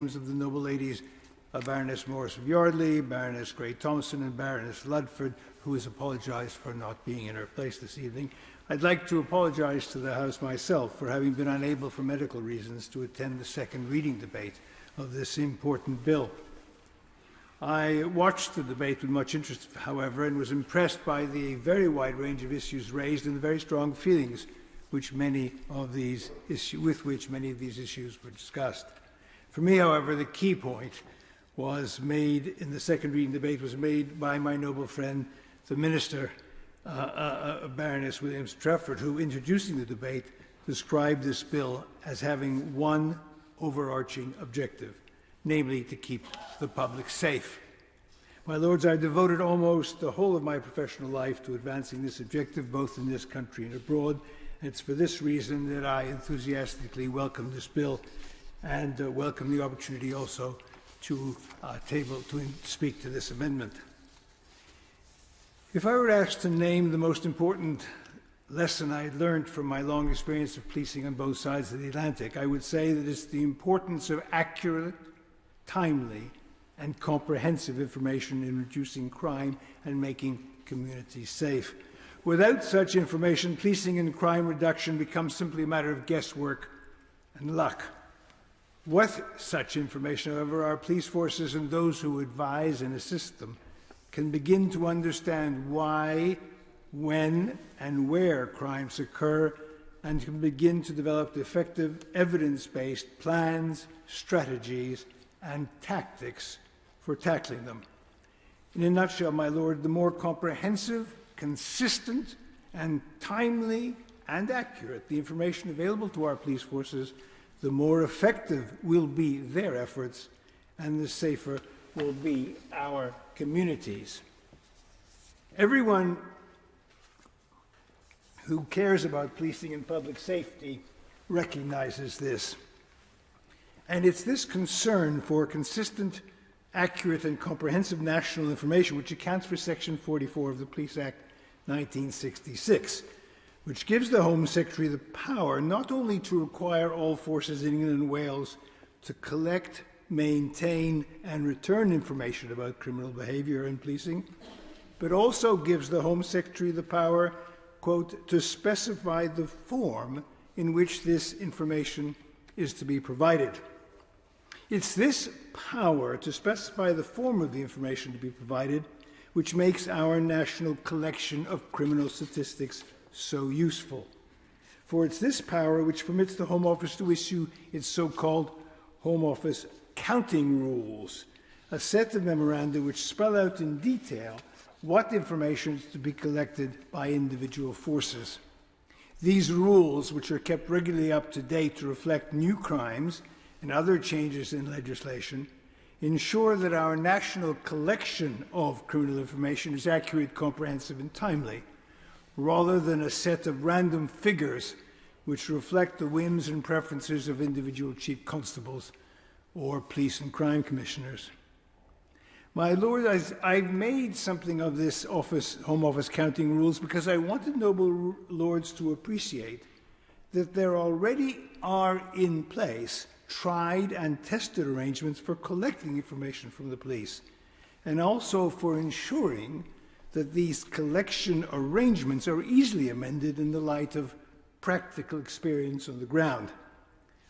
of the noble ladies Baroness Morris of Yardley, Baroness Grey Thompson, and Baroness Ludford, who has apologized for not being in her place this evening. I'd like to apologize to the House myself for having been unable for medical reasons to attend the second reading debate of this important bill. I watched the debate with much interest, however, and was impressed by the very wide range of issues raised and the very strong feelings with which many of these issues were discussed. For me, however, the key point was made in the second reading debate was made by my noble friend, the Minister, Baroness Williams-Trafford, who, introducing the debate, described this bill as having one overarching objective, namely to keep the public safe. My Lords, I devoted almost the whole of my professional life to advancing this objective, both in this country and abroad, and it's for this reason that I enthusiastically welcome this bill and welcome the opportunity also to speak to this amendment. If I were asked to name the most important lesson I had learned from my long experience of policing on both sides of the Atlantic, I would say that it's the importance of accurate, timely, and comprehensive information in reducing crime and making communities safe. Without such information, policing and crime reduction becomes simply a matter of guesswork and luck. With such information, however, our police forces and those who advise and assist them can begin to understand why, when, and where crimes occur, and can begin to develop effective evidence-based plans, strategies, and tactics for tackling them. In a nutshell, my Lord, the more comprehensive, consistent, and timely and accurate the information available to our police forces, the more effective will be their efforts and the safer will be our communities. Everyone who cares about policing and public safety recognizes this. And it's this concern for consistent, accurate, and comprehensive national information which accounts for Section 44 of the Police Act 1966, which gives the Home Secretary the power not only to require all forces in England and Wales to collect, maintain, and return information about criminal behaviour in policing, but also gives the Home Secretary the power, quote, to specify the form in which this information is to be provided. It's this power to specify the form of the information to be provided which makes our national collection of criminal statistics so useful. For it's this power which permits the Home Office to issue its so-called Home Office counting rules, a set of memoranda which spell out in detail what information is to be collected by individual forces. These rules, which are kept regularly up to date to reflect new crimes and other changes in legislation, ensure that our national collection of criminal information is accurate, comprehensive, and timely, rather than a set of random figures which reflect the whims and preferences of individual chief constables or police and crime commissioners. My Lord, I've made something of this Home Office counting rules because I wanted noble lords to appreciate that there already are in place tried and tested arrangements for collecting information from the police, and also for ensuring that these collection arrangements are easily amended in the light of practical experience on the ground.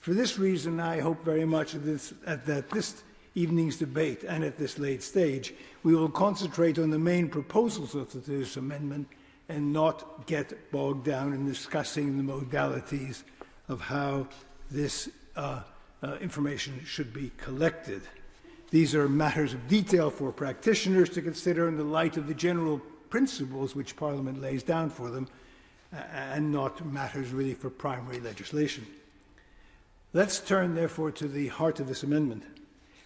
For this reason, I hope very much that this evening's debate and at this late stage, we will concentrate on the main proposals of this amendment and not get bogged down in discussing the modalities of how this information should be collected. These are matters of detail for practitioners to consider in the light of the general principles which Parliament lays down for them, and not matters really for primary legislation. Let's turn, therefore, to the heart of this amendment.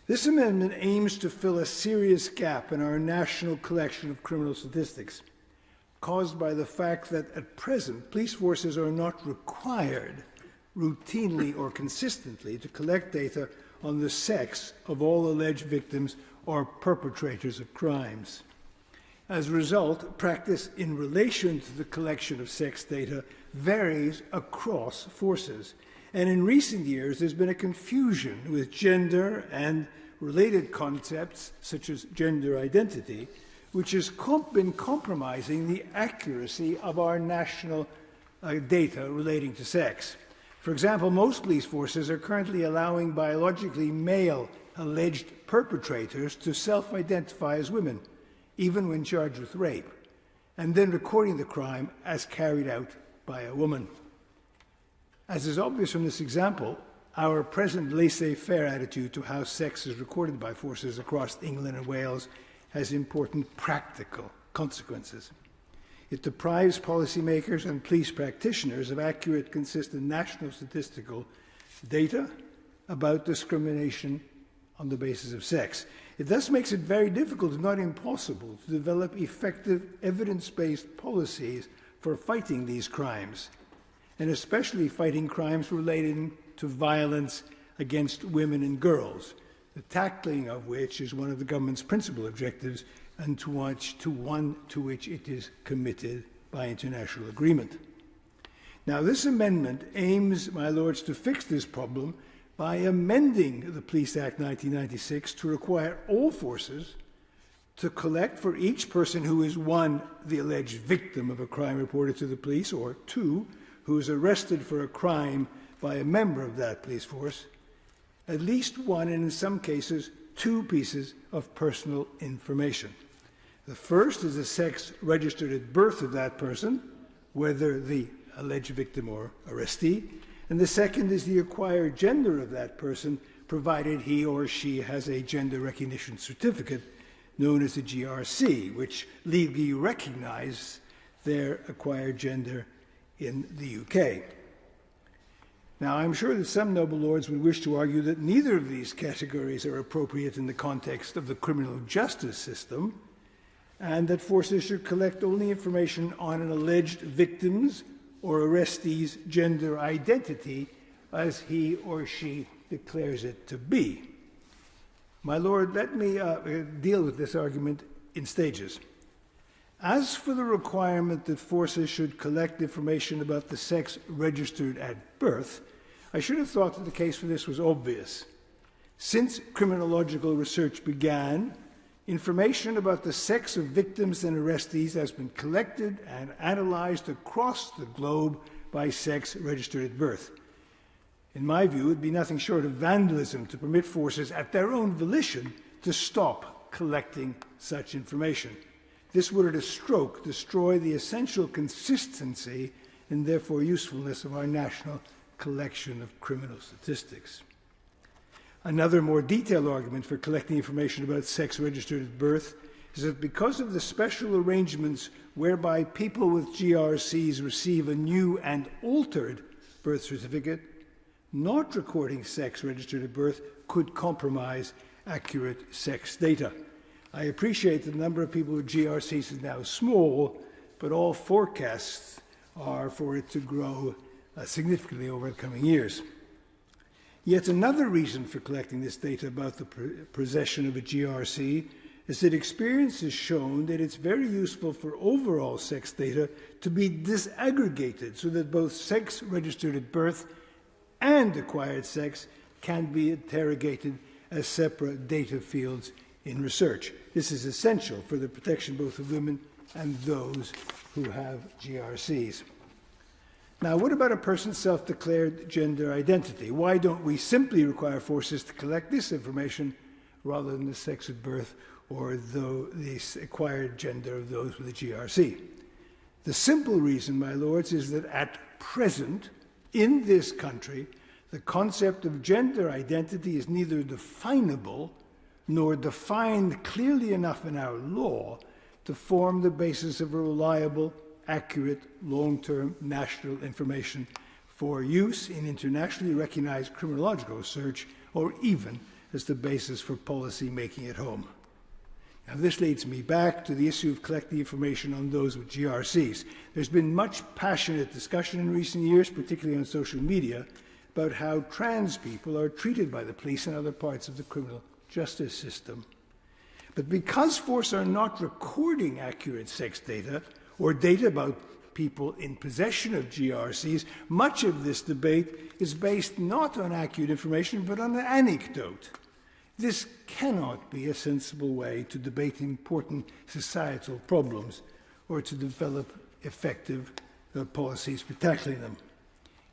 This amendment aims to fill a serious gap in our national collection of criminal statistics, caused by the fact that at present police forces are not required routinely or consistently to collect data on the sex of all alleged victims or perpetrators of crimes. As a result, practice in relation to the collection of sex data varies across forces, And in recent years, there's been a confusion with gender and related concepts, such as gender identity, which has been compromising the accuracy of our national data relating to sex. For example, most police forces are currently allowing biologically male alleged perpetrators to self-identify as women, even when charged with rape, and then recording the crime as carried out by a woman. As is obvious from this example, our present laissez-faire attitude to how sex is recorded by forces across England and Wales has important practical consequences. It deprives policymakers and police practitioners of accurate, consistent national statistical data about discrimination on the basis of sex. It thus makes it very difficult, if not impossible, to develop effective evidence-based policies for fighting these crimes, and especially fighting crimes relating to violence against women and girls, the tackling of which is one of the government's principal objectives and to which it is committed by international agreement. Now, this amendment aims, my lords, to fix this problem by amending the Police Act 1996 to require all forces to collect for each person who is, one, the alleged victim of a crime reported to the police, or two, who is arrested for a crime by a member of that police force, at least one, and in some cases, two pieces of personal information. The first is the sex registered at birth of that person, whether the alleged victim or arrestee, and the second is the acquired gender of that person, provided he or she has a gender recognition certificate known as a GRC, which legally recognizes their acquired gender in the UK. Now, I'm sure that some noble lords would wish to argue that neither of these categories are appropriate in the context of the criminal justice system, and that forces should collect only information on an alleged victim's or arrestee's gender identity as he or she declares it to be. My lord, let me deal with this argument in stages. As for the requirement that forces should collect information about the sex registered at birth, I should have thought that the case for this was obvious. Since criminological research began, information about the sex of victims and arrestees has been collected and analyzed across the globe by sex registered at birth. In my view, it would be nothing short of vandalism to permit forces at their own volition to stop collecting such information. This would at a stroke destroy the essential consistency and therefore usefulness of our national collection of criminal statistics. Another more detailed argument for collecting information about sex registered at birth is that because of the special arrangements whereby people with GRCs receive a new and altered birth certificate, not recording sex registered at birth could compromise accurate sex data. I appreciate that the number of people with GRCs is now small, but all forecasts are for it to grow significantly over the coming years. Yet another reason for collecting this data about the possession of a GRC is that experience has shown that it's very useful for overall sex data to be disaggregated so that both sex registered at birth and acquired sex can be interrogated as separate data fields in research. This is essential for the protection both of women and those who have GRCs. Now, what about a person's self-declared gender identity? Why don't we simply require forces to collect this information rather than the sex at birth or the acquired gender of those with a GRC? The simple reason, my lords, is that at present, in this country, the concept of gender identity is neither definable nor defined clearly enough in our law to form the basis of a reliable, accurate, long-term national information for use in internationally recognized criminological research or even as the basis for policy making at home. Now, this leads me back to the issue of collecting information on those with GRCs. There's been much passionate discussion in recent years, particularly on social media, about how trans people are treated by the police and other parts of the criminal justice system. But because forces are not recording accurate sex data or data about people in possession of GRCs, much of this debate is based not on accurate information but on an anecdote. This cannot be a sensible way to debate important societal problems or to develop effective policies for tackling them.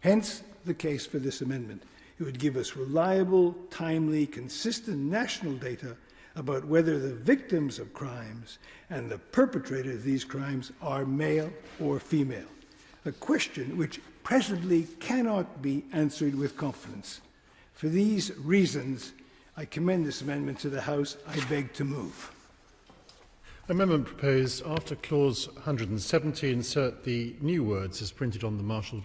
Hence the case for this amendment. It would give us reliable, timely, consistent national data about whether the victims of crimes and the perpetrators of these crimes are male or female, a question which presently cannot be answered with confidence. For these reasons, I commend this amendment to the House. I beg to move. Amendment proposed after clause 170, insert the new words as printed on the Marshall